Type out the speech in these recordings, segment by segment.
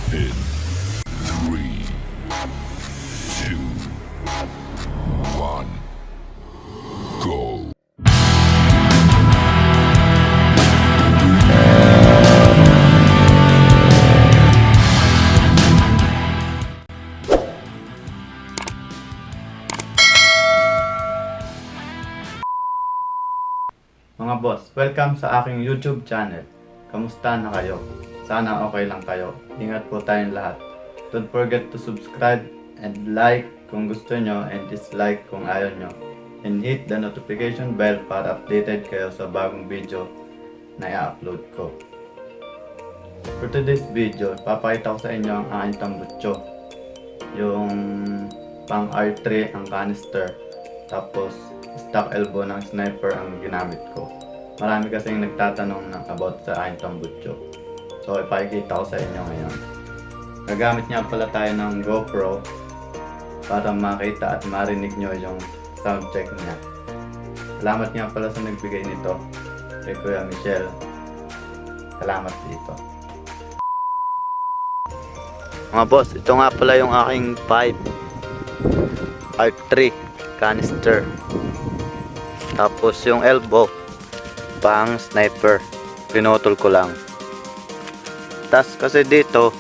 In 3, 2, 1, go. Mga boss, welcome sa aking YouTube channel. Kamusta na kayo? Sana okay lang kayo. Ingat po tayong lahat. Don't forget to subscribe and like kung gusto nyo and dislike kung ayaw nyo. And hit the notification bell para updated kayo sa bagong video na i-upload ko. For today's video, papakita ko sa inyo ang aking tambutso. Yung pang R3 ang canister. Tapos stock elbow ng sniper ang ginamit ko. Marami kasing nagtatanong about sa aking tambutso. So ipakikita ko sa inyo ngayon. Gagamit niya pala tayo ng GoPro para makita at marinig nyo yung sound check niya. Salamat nga pala sa nagbigay nito kay Kuya Michelle. Salamat dito. Mga boss, ito nga pala yung aking pipe R3 canister. Tapos yung elbow pang sniper, pinutol ko lang. Tas kasi dito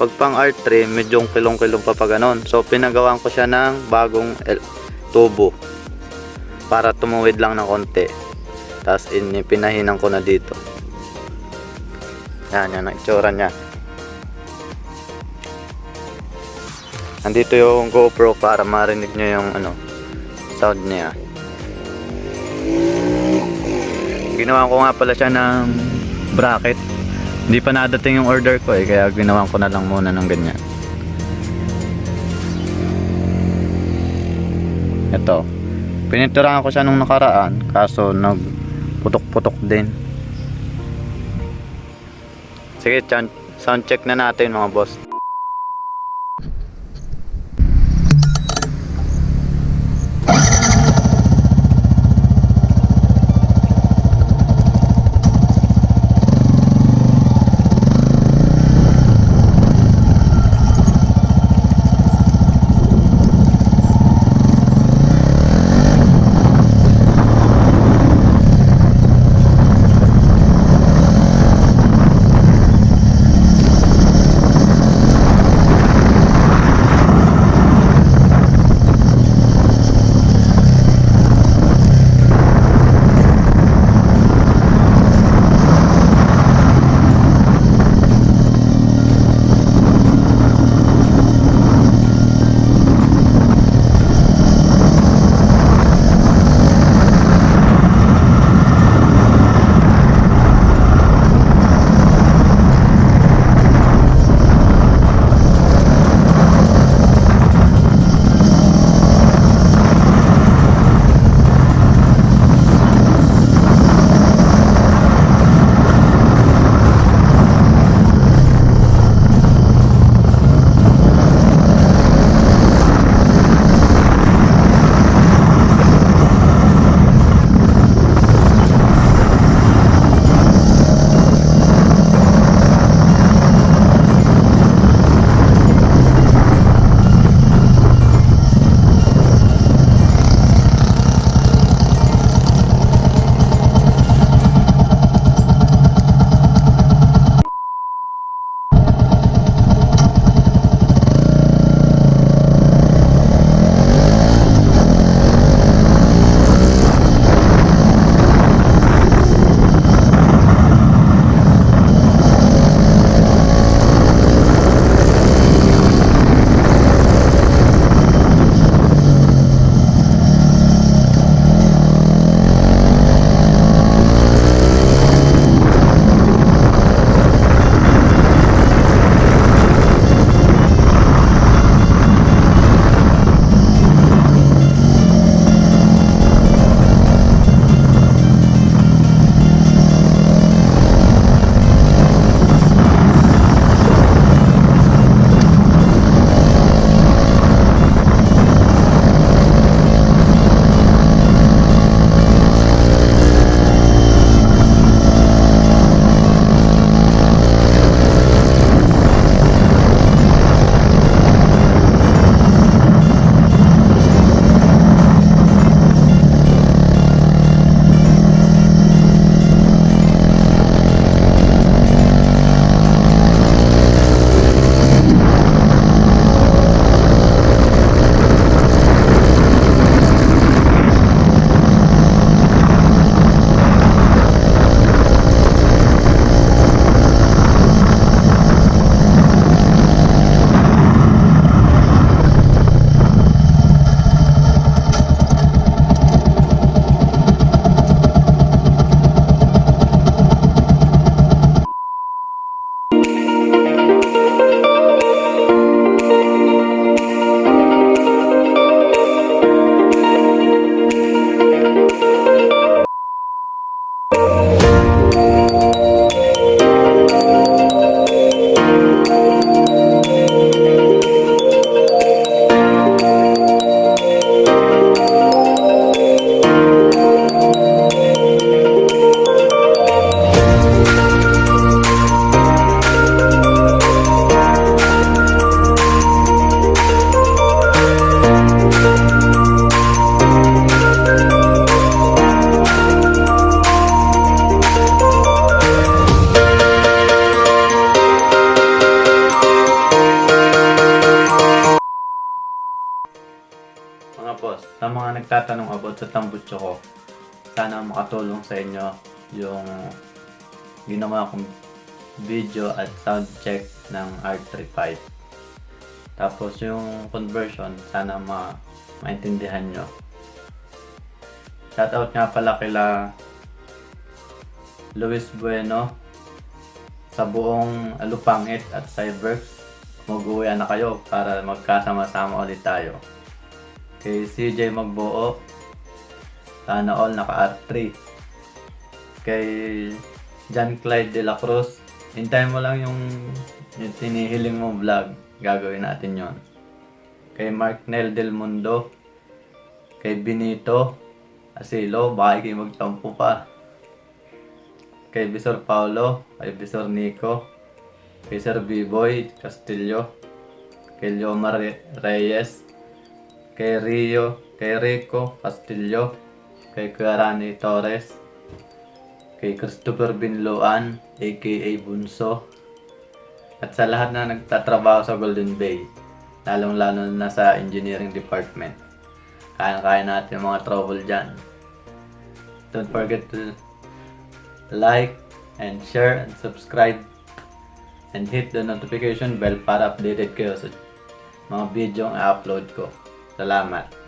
pag pang R3 medyo kilong-kilong pa ganon. So pinagawan ko siya ng bagong tubo para tumuwid lang ng konti. Tas pinahinan ko na dito. Yan ang itsura niya. Nandito yung GoPro para marinig nyo yung sound niya. Ginawa ko nga pala siya ng bracket. Hindi pa nadating yung order ko kaya ginawa ko na lang muna ng ganyan. Ito. Pininturahan ko siya nung nakaraan kaso nagputok-putok din. Sige, sound check na natin mga boss. mga nagtatanong about sa tambutso ko, sana makatulong sa inyo yung ginawa kong video at sound check ng R35. Tapos yung conversion, sana maintindihan nyo. Shoutout nga pala kila Luis Bueno sa buong Alupangit at Cyberx. Mag-uwi na kayo para magkasama-sama ulit tayo. Kay CJ Magbuo, sana all naka R3. Kay John Clyde de la Cruz, hintayin mo lang yung tinihiling mo vlog, gagawin natin yon. Kay Mark Nel del Mundo, kay Benito Asilo, baka kayo magtampo pa. Kay Bisor Paulo, kay Bisor Nico, kay Sir B-Boy Castillo, kay Leomar Reyes, kay Rio, kay Rico Castillo, kay Kuya Rani Torres, kay Christopher Binloan, aka Bunso, at sa lahat na nagtatrabaho sa Golden Bay, lalong-lalo na sa engineering department. Kaya natin mga trouble dyan. Don't forget to like and share and subscribe and hit the notification bell para updated kayo sa mga video ang i-upload ko. Salamat!